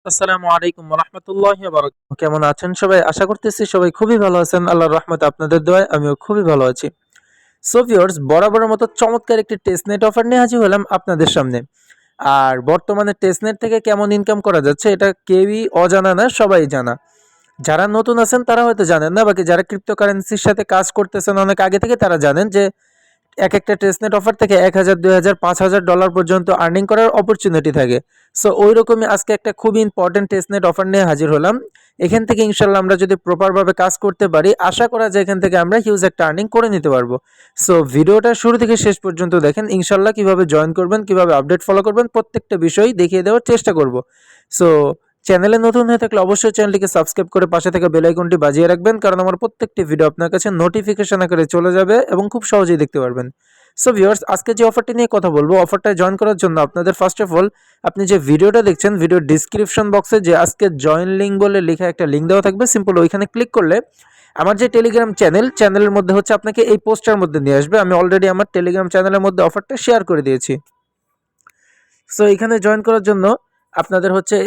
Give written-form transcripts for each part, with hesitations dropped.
আসসালামু আলাইকুম ওয়া রাহমাতুল্লাহি ওয়া বারাকাতুহু। কেমন আছেন সবাই? আশা করতেছি সবাই খুবই ভালো আছেন। আল্লাহর রহমতে আপনাদের দোয়ায় আমিও খুবই ভালো আছি। সো ভিউয়ার্স, বরাবরের মতো চমৎকার একটি টেস্টনেট অফার নিয়ে হাজির হলাম আপনাদের সামনে। আর বর্তমানে টেস্টনেট থেকে কেমন ইনকাম করা যাচ্ছে এটা কেউই অজানা না, সবাই জানা। যারা নতুন আছেন তারা হয়তো জানেন না, বাকি যারা ক্রিপ্টোকারেন্সির সাথে কাজ করতেছেন অনেক আগে থেকে তারা জানেন যে এক একটা টেস্টনেট অফার থেকে ১,০০০, ২,০০০, $৫,০০০ পর্যন্ত আর্নিং করার অপরচুনিটি থাকে। সো ওই রকমই আজকে একটা খুবই ইম্পর্টেন্ট টেস্টনেট অফার নিয়ে হাজির হলাম। এখান থেকে ইনশাল্লাহ আমরা যদি প্রপারভাবে কাজ করতে পারি, আশা করা যায় এখান থেকে আমরা হিউজ একটা আর্নিং করে নিতে পারবো। সো ভিডিওটা শুরু থেকে শেষ পর্যন্ত দেখেন, ইনশাল্লাহ কিভাবে জয়েন করবেন, কিভাবে আপডেট ফলো করবেন, প্রত্যেকটা বিষয় দেখিয়ে দেওয়ার চেষ্টা করব। সো চ্যানেলে নতুন হয়ে থাকলে অবশ্যই চ্যানেলটিকে সাবস্ক্রাইব করে পাশে থাকা বেল আইকনটি বাজিয়ে রাখবেন, কারণ আমার প্রত্যেকটি ভিডিও আপনার কাছে নোটিফিকেশন আকারে চলে যাবে এবং খুব সহজেই দেখতে পারবেন। সো ভিউয়ার্স, আজকে যে অফারটি নিয়ে কথা বলবো, অফারটা জয়েন করার জন্য আপনাদের ফার্স্ট অফ অল আপনি যে ভিডিওটা দেখছেন, ভিডিওর ডিসক্রিপশন বক্সে যে আজকে জয়েন লিঙ্ক বলে লেখা একটা লিঙ্ক দেওয়া থাকবে, সিম্পল ওইখানে ক্লিক করলে আমার যে টেলিগ্রাম চ্যানেলের মধ্যে হচ্ছে আপনাকে এই পোস্টার মধ্যে নিয়ে আসবে। আমি অলরেডি আমার টেলিগ্রাম চ্যানেলের মধ্যে অফারটা শেয়ার করে দিয়েছি। সো এখানে জয়েন করার জন্য আপনাদের হচ্ছে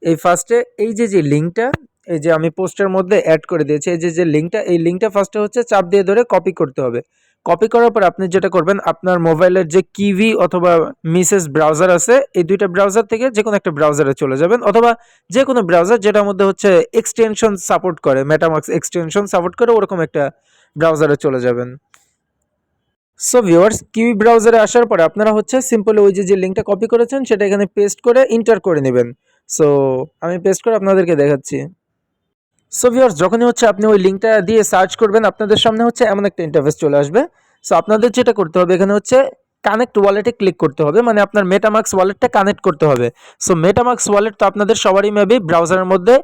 এই ফার্স্টে এই যে লিঙ্কটা, এই যে আমি পোস্টের মধ্যে অ্যাড করে দিয়েছি, এই যে লিঙ্কটা, এই লিঙ্কটা ফার্স্টে হচ্ছে চাপ দিয়ে ধরে কপি করতে হবে। কপি করার পর আপনি যেটা করবেন, আপনার মোবাইলের যে কিভি অথবা মিসেস ব্রাউজার আছে, এই দুইটা ব্রাউজার থেকে যে কোনো একটা ব্রাউজারে চলে যাবেন, অথবা যে কোনো ব্রাউজার যেটার মধ্যে হচ্ছে এক্সটেনশন সাপোর্ট করে, মেটামাক্স এক্সটেনশন সাপোর্ট করে, ওরকম একটা ব্রাউজারে চলে যাবেন। সো ভিউয়ার্স, কিউই ব্রাউজারে আসার পরে আপনারা হচ্ছে সিম্পলি ওই যে লিঙ্কটা কপি করেছেন সেটা এখানে পেস্ট করে ইন্টার করে নেবেন। সো আমি পেস্ট করে আপনাদেরকে দেখাচ্ছি। সো ভিউয়ার্স, যখনই হচ্ছে আপনি ওই লিঙ্কটা দিয়ে সার্চ করবেন, আপনাদের সামনে হচ্ছে এমন একটা ইন্টারফেস চলে আসবে। সো আপনাদের যেটা করতে হবে, এখানে হচ্ছে কানেক্ট ওয়ালেটে ক্লিক করতে হবে, মানে আপনার মেটামাক্স ওয়ালেটটা কানেক্ট করতে হবে। সো মেটামাক্স ওয়ালেট তো আপনাদের সবারই মেবি ব্রাউজারের মধ্যে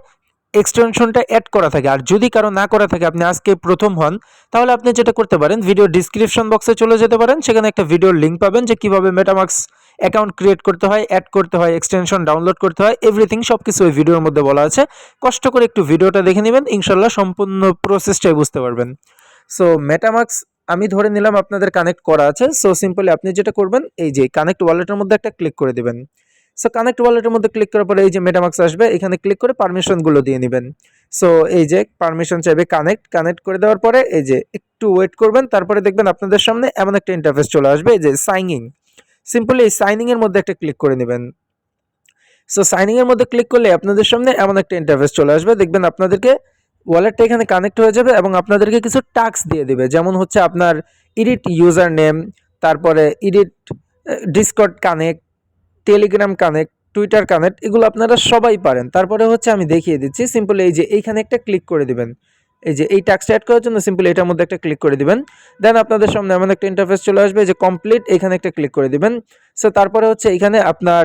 এক্সটেনশনটা অ্যাড করা থাকে, আর যদি কারো না করা থাকে, আপনি আজকে প্রথম হন, তাহলে আপনি যেটা করতে পারেন, ভিডিও ডিসক্রিপশন বক্সে চলে যেতে পারেন, সেখানে একটা ভিডিওর লিঙ্ক পাবেন যে কিভাবে মেটামাক্স অ্যাকাউন্ট ক্রিয়েট করতে হয়, অ্যাড করতে হয়, এক্সটেনশন ডাউনলোড করতে হয়, এভরিথিং সব কিছু ওই ভিডিওর মধ্যে বলা আছে। কষ্ট করে একটু ভিডিওটা দেখে নেবেন, ইনশাল্লাহ সম্পূর্ণ প্রসেসটাই বুঝতে পারবেন। সো মেটামাক্স আমি ধরে নিলাম আপনাদের কানেক্ট করা আছে। সো সিম্পলি আপনি যেটা করবেন, এই যে কানেক্ট ওয়ালেটের মধ্যে একটা ক্লিক করে দেবেন। সো কানেক্ট ওয়ালেটের মধ্যে ক্লিক করার পরে এই যে মেটামাক্স আসবে, এখানে ক্লিক করে পারমিশনগুলো দিয়ে নেবেন। সো এই যে পারমিশন চাইবে, কানেক্ট করে দেওয়ার পরে এই যে একটু ওয়েট করবেন, তারপরে দেখবেন আপনাদের সামনে এমন একটা ইন্টারফেস চলে আসবে, এই যে সাইনিং। সিম্পলি এই সাইনিং এর মধ্যে একটা ক্লিক করে নেবেন। সো সাইনিং এর মধ্যে ক্লিক করলে আপনাদের সামনে এমন একটা ইন্টারফেস চলে আসবে, দেখবেন আপনাদেরকে ওয়ালেটটা এখানে কানেক্ট হয়ে যাবে এবং আপনাদেরকে কিছু টাস্ক দিয়ে দিবে, যেমন হচ্ছে আপনার এডিট ইউজার নেম, তারপরে edit Discord connect, Telegram connect, Twitter connect, এগুলো আপনারা সবাই পারেন। তারপরে হচ্ছে আমি দেখিয়ে দিচ্ছি, সিম্পলি এই যে এইখানে একটা ক্লিক করে দিবেন। এই যে এই টাস্কটা অ্যাড করার জন্য সিম্পলি এটার মধ্যে একটা ক্লিক করে দিবেন। দেন আপনাদের সামনে এমন একটা ইন্টারফেস চলে আসবে যে কমপ্লিট, এখানে একটা ক্লিক করে দিবেন। সো তারপরে হচ্ছে এখানে আপনার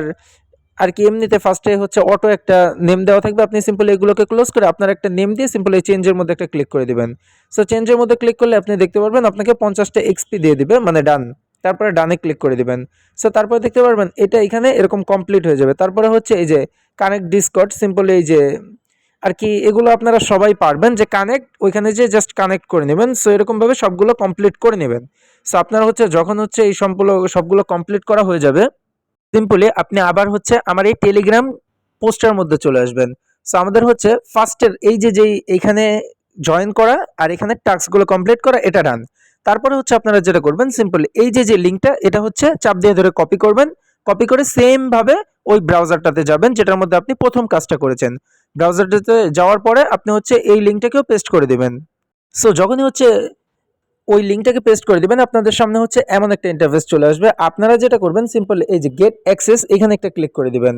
আর কি এমনিতে ফার্স্টে হচ্ছে অটো একটা নেম দেওয়া থাকবে, আপনি সিম্পলি এগুলোকে ক্লোজ করে আপনার একটা নেম দিয়ে সিম্পলি চেঞ্জের মধ্যে একটা ক্লিক করে দিবেন। সো চেঞ্জের মধ্যে ক্লিক করলে আপনি দেখতে পারবেন আপনাকে 50টা এক্সপি দিয়ে দিবে, মানে ডান। তারপরে ডানে ক্লিক করে দিবেন। সো তারপরে দেখতে পারবেন এটা এখানে এরকম কমপ্লিট হয়ে যাবে। তারপরে হচ্ছে এই যে কানেক্ট ডিসকর্ড, সিম্পলি এই যে আর কি এগুলো আপনারা সবাই পারবেন, যে কানেক্ট ওইখানে যে জাস্ট কানেক্ট করে নেবেন। সো এরকমভাবে সবগুলো কমপ্লিট করে নেবেন। সো আপনারা হচ্ছে যখন হচ্ছে এই সবগুলো কমপ্লিট করা হয়ে যাবে, সিম্পলি আপনি আবার হচ্ছে আমার এই টেলিগ্রাম পোস্টের মধ্যে চলে আসবেন। সো আমাদের হচ্ছে ফার্স্টের এই যে এইখানে জয়েন করা আর এখানে টাস্কগুলো কমপ্লিট করা, এটা ডান। তারপরে হচ্ছে আপনারা যেটা করবেন, সিম্পলি এই যে লিঙ্কটা, এটা হচ্ছে চাপ দিয়ে ধরে কপি করবেন। কপি করে সেম ভাবে ওই ব্রাউজারটাতে যাবেন যেটার মধ্যে আপনি প্রথম কাজটা করেছেন। ব্রাউজারটাতে যাওয়ার পরে আপনি হচ্ছে এই লিঙ্কটাকেও পেস্ট করে দিবেন। সো যখনই হচ্ছে ওই লিঙ্কটাকে পেস্ট করে দিবেন, আপনাদের সামনে হচ্ছে এমন একটা ইন্টারফেস চলে আসবে। আপনারা যেটা করবেন, সিম্পল এই যে গেট অ্যাক্সেস, এখানে একটা ক্লিক করে দিবেন।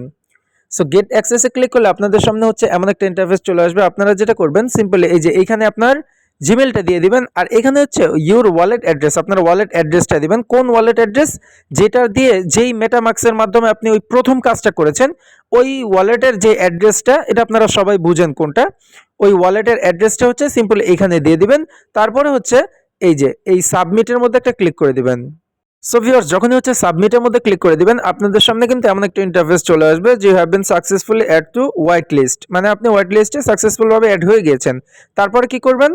সো গেট অ্যাক্সেসে ক্লিক করলে আপনাদের সামনে হচ্ছে এমন একটা ইন্টারফেস চলে আসবে। আপনারা যেটা করবেন, সিম্পলি এই যে এইখানে আপনার জিমেলটা দিয়ে দিবেন, আর এখানে হচ্ছে ইউর ওয়ালেট অ্যাড্রেস, আপনার ওয়ালেট অ্যাড্রেসটা দিবেন। কোন ওয়ালেট অ্যাড্রেস? যেটা দিয়ে যেই মেটামাক্সের মাধ্যমে আপনি ওই প্রথম কাজটা করেছেন, ওই ওয়ালেটের যে অ্যাড্রেসটা, এটা আপনারা সবাই বুঝেন কোনটা, ওই ওয়ালেটের অ্যাড্রেসটা হচ্ছে সিম্পলি এইখানে দিয়ে দিবেন। তারপরে হচ্ছে এই যে এই সাবমিটের মধ্যে একটা ক্লিক করে দিবেন। সো ভিউয়ার্স, যখনই হচ্ছে সাবমিটের মধ্যে ক্লিক করে দিবেন, আপনাদের সামনে কিন্তু এমন একটা ইন্টারফেস চলে আসবে যে have been successfully add to white list, মানে আপনি হোয়াইট লিস্টে সাকসেসফুল ভাবে অ্যাড হয়ে গিয়েছেন। তারপরে কি করবেন,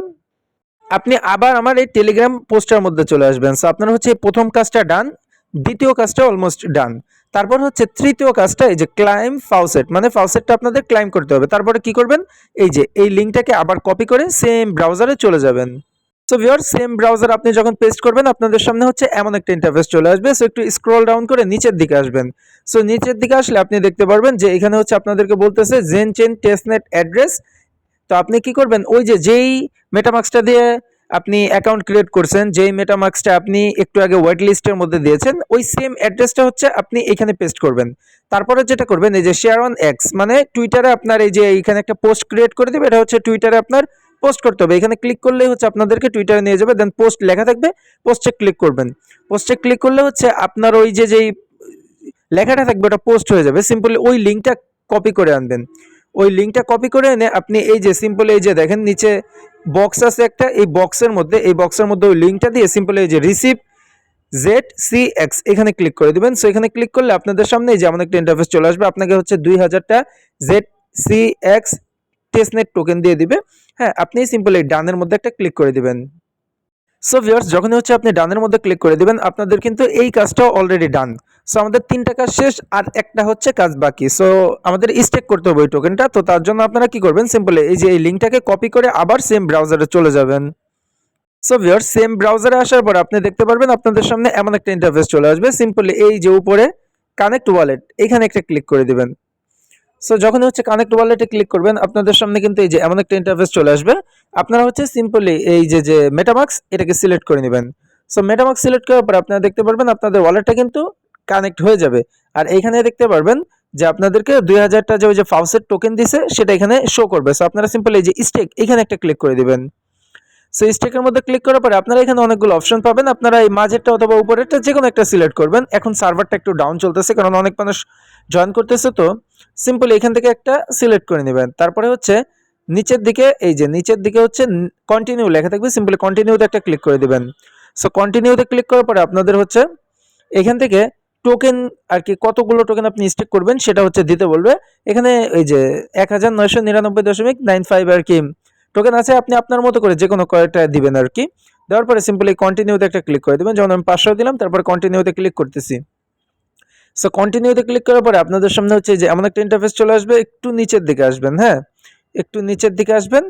আপনি আবার আমার এই টেলিগ্রাম পোস্টের মধ্যে চলে আসবেন। সো আপনার হচ্ছে প্রথম কাজটা ডান। দ্বিতীয় কাজটা অলমোস্ট ডান। তারপর হচ্ছে তৃতীয় কাজটা, এই যে ক্লাইম ফাউসেট, মানে ফাউসেটটা আপনাদের ক্লাইম করতে হবে। তারপরে কি করবেন, এই যে এই লিঙ্কটাকে আবার কপি করে সেম ব্রাউজারে চলে যাবেন। সো ভিউয়ার্স, সেম ব্রাউজার আপনি যখন পেস্ট করবেন আপনাদের সামনে হচ্ছে এমন একটা ইন্টারফেস চলে আসবে। সো একটু স্ক্রল ডাউন করে নিচের দিকে আসবেন। সো নিচের দিকে আসলে আপনি দেখতে পারবেন যে এখানে হচ্ছে আপনাদেরকে বলতেছে জেনচেন টেস্টনেট অ্যাড্রেস। তো আপনি কি করবেন, ওই যে যেই মেটামাক্সটা দিয়ে আপনি অ্যাকাউন্ট ক্রিয়েট করছেন, যেই মেটামাক্সটা আপনি একটু আগে ওয়েট লিস্টের মধ্যে দিয়েছেন, ওই সেম অ্যাড্রেসটা হচ্ছে আপনি এখানে পেস্ট করবেন। তারপরে যেটা করবেন, এই যে শেয়ার অন এক্স, মানে টুইটারে আপনার এই যে এইখানে একটা পোস্ট ক্রিয়েট করে দেবে, এটা হচ্ছে টুইটারে আপনার পোস্ট করতে হবে। এখানে ক্লিক করলেই হচ্ছে আপনাদেরকে টুইটারে নিয়ে যাবে, দেন পোস্ট লেখা থাকবে, পোস্টে ক্লিক করবেন। পোস্টে ক্লিক করলে হচ্ছে আপনার ওই যে যেই লেখাটা থাকবে ওটা পোস্ট হয়ে যাবে। সিম্পলি ওই লিঙ্কটা কপি করে আনবেন। ওই লিঙ্কটা কপি করে এনে আপনি এই যে সিম্পলি এই যে দেখেন নিচে বক্স আছে একটা, এই বক্সের মধ্যে ওই লিঙ্কটা দিয়ে সিম্পলি এই যে রিসিভ ZCX এখানে ক্লিক করে দিবেন। সো এখানে ক্লিক করলে আপনাদের সামনে এই যে এমন একটা ইন্টারফেস চলে আসবে। আপনাকে হচ্ছে 2000টা ZCX টেস্টনেট টোকেন দিয়ে দিবে। হ্যাঁ, আপনি সিম্পলি ডানের মধ্যে একটা ক্লিক করে দিবেন। সো ভিউয়ার্স, যখনই হচ্ছে আপনি ডানের মধ্যে ক্লিক করে দিবেন আপনাদের কিন্তু এই কাজটাও অলরেডি ডান। সো আমাদের 3টা কাজ শেষ, আর একটা হচ্ছে কাজ বাকি। সো আমাদের স্টেক করতে হবে ওই টোকেনটা। তো তার জন্য আপনারা কি করবেন, সিম্পলি এই যে এই লিঙ্কটাকে কপি করে আবার সেম ব্রাউজারে চলে যাবেন। সো ভিউয়ার্স, সেম ব্রাউজারে আসার পর আপনি দেখতে পারবেন আপনাদের সামনে এমন একটা ইন্টারফেস চলে আসবে। সিম্পলি এই যে উপরে কানেক্ট ওয়ালেট এখানে একটা ক্লিক করে দিবেন। সো যখন হচ্ছে কানেক্ট ওয়ালেটে ক্লিক করবেন আপনাদের সামনে কিন্তু এই যে এমন একটা ইন্টারফেস চলে আসবে। আপনারা হচ্ছে সিম্পলি এই যে যে মেটামাক্স এটাকে সিলেক্ট করে নেবেন। সো মেটামাক্স সিলেক্ট করার পর আপনারা দেখতে পারবেন আপনাদের ওয়ালেটটা কিন্তু কানেক্ট হয়ে যাবে। আর এইখানে দেখতে পারবেন যে আপনাদেরকে 2000টা যে ওই যে ফাউসেট টোকেন দিছে সেটা এখানে শো করবে। সো আপনারা সিম্পলি এই যে স্টেক এখানে একটা ক্লিক করে দিবেন। সো স্টেকের মধ্যে ক্লিক করার পরে আপনারা এখানে অনেকগুলো অপশন পাবেন। আপনারা এই মাঝেরটা অথবা উপরেরটা যে কোনো একটা সিলেক্ট করবেন। এখন সার্ভারটা একটু ডাউন চলতেছে কারণ অনেক মানুষ জয়েন করতেছে, তো সিম্পলি এখান থেকে একটা সিলেক্ট করে নেবেন। তারপরে হচ্ছে নিচের দিকে এই যে নিচের দিকে হচ্ছে কন্টিনিউ লেখা থাকবে, সিম্পলি কন্টিনিউতে একটা ক্লিক করে দিবেন। সো কন্টিনিউতে ক্লিক করার পরে আপনাদের হচ্ছে এখান থেকে টোকেন আর কি কতগুলো টোকেন আপনি স্টেক করবেন সেটা হচ্ছে দিতে বলবে। এখানে এই যে 1999.95 আর কি টোকেন আছে, আপনি আপনার মতো করে যে কোনো কয়েকটা দিবেন আর কি। দেওয়ার পরে সিম্পলি কন্টিনিউতে একটা ক্লিক করে দেবেন। যেমন আমি 500 দিলাম, তারপর কন্টিনিউতে ক্লিক করতেছি। সো কন্টিনিউতে ক্লিক করার পরে আপনাদের সামনে হচ্ছে যে এমন একটা ইন্টারফেস চলে আসবে। একটু নিচের দিকে আসবেন, হ্যাঁ একটু নিচের দিকে আসবেন।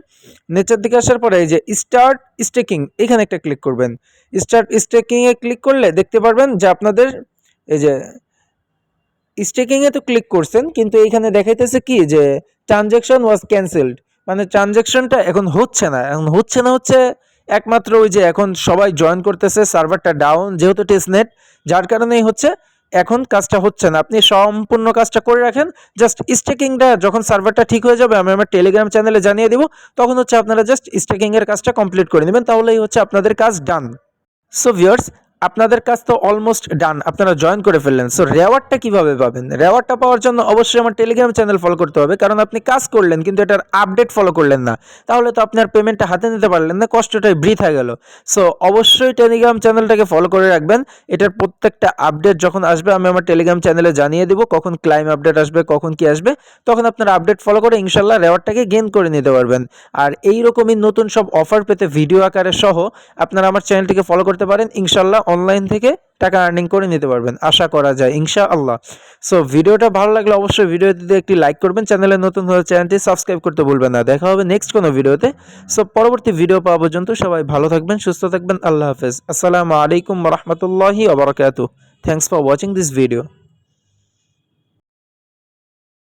নিচের দিকে আসার পরে এই যে স্টার্ট স্টেকিং এখানে একটা ক্লিক করবেন। স্টার্ট স্টেকিং এ ক্লিক করলে দেখতে পারবেন যে আপনাদের এই যে স্টেকিং এ তো ক্লিক করছেন কিন্তু এইখানে দেখাইতেছে কি যে ট্রানজ্যাকশন ওয়াজ ক্যান্সেলড, মানে ট্রানজ্যাকশনটা এখন হচ্ছে না। হচ্ছে একমাত্র ওই যে এখন সবাই জয়েন করতেছে, সার্ভারটা ডাউন যেহেতু টেস্টনেট, যার কারণেই হচ্ছে এখন কাজটা হচ্ছে না। আপনি সম্পূর্ণ কাজটা করে রাখেন, জাস্ট স্টেকিংটা যখন সার্ভারটা ঠিক হয়ে যাবে আমি আমার টেলিগ্রাম চ্যানেলে জানিয়ে দিব, তখন হচ্ছে আপনারা জাস্ট স্টেকিং এর কাজটা কমপ্লিট করে নেবেন, তাহলেই হচ্ছে আপনাদের কাজ ডান। সো ভিউয়ার্স, আপনাদের কাজ তো অলমোস্ট ডান, আপনারা জয়েন করে ফেললেন। সো রেওয়ার্ডটা কিভাবে পাবেন? রেওয়ার্ডটা পাওয়ার জন্য অবশ্যই আমার টেলিগ্রাম চ্যানেল ফলো করতে হবে, কারণ আপনি কাজ করলেন কিন্তু এটার আপডেট ফলো করলেন না, তাহলে তো আপনার পেমেন্টটা হাতে নিতে পারলেন না, কষ্টটাই বৃথা গেল। সো অবশ্যই টেলিগ্রাম চ্যানেলটাকে ফলো করে রাখবেন। এটার প্রত্যেকটা আপডেট যখন আসবে আমি আমার টেলিগ্রাম চ্যানেলে জানিয়ে দেবো, কখন ক্লাইম আপডেট আসবে, কখন কি আসবে, তখন আপনারা আপডেট ফলো করে ইনশাল্লাহ রেওয়ার্ডটাকে গেইন করে নিতে পারবেন। আর এইরকমই নতুন সব অফার পেতে ভিডিও আকারে সহ আপনারা আমার চ্যানেলটিকে ফলো করতে পারেন। ইনশাল্লাহ অনলাইন থেকে টাকা আর্নিং করে নিতে পারবেন, আশা করা যায় ইনশাআল্লাহ। সো ভিডিওটা ভালো লাগলে অবশ্যই ভিডিওতে একটি লাইক করবেন, চ্যানেলে নতুন হলে চ্যানেলটি সাবস্ক্রাইব করতে ভুলবেন না। দেখা হবে নেক্সট কোনো ভিডিওতে। সো পরবর্তী ভিডিও পাওয়া পর্যন্ত সবাই ভালো থাকবেন, সুস্থ থাকবেন। আল্লাহ হাফেজ। আসসালামু আলাইকুম ওয়া রাহমাতুল্লাহি ওয়া বারাকাতুহু। Thanks for watching this video.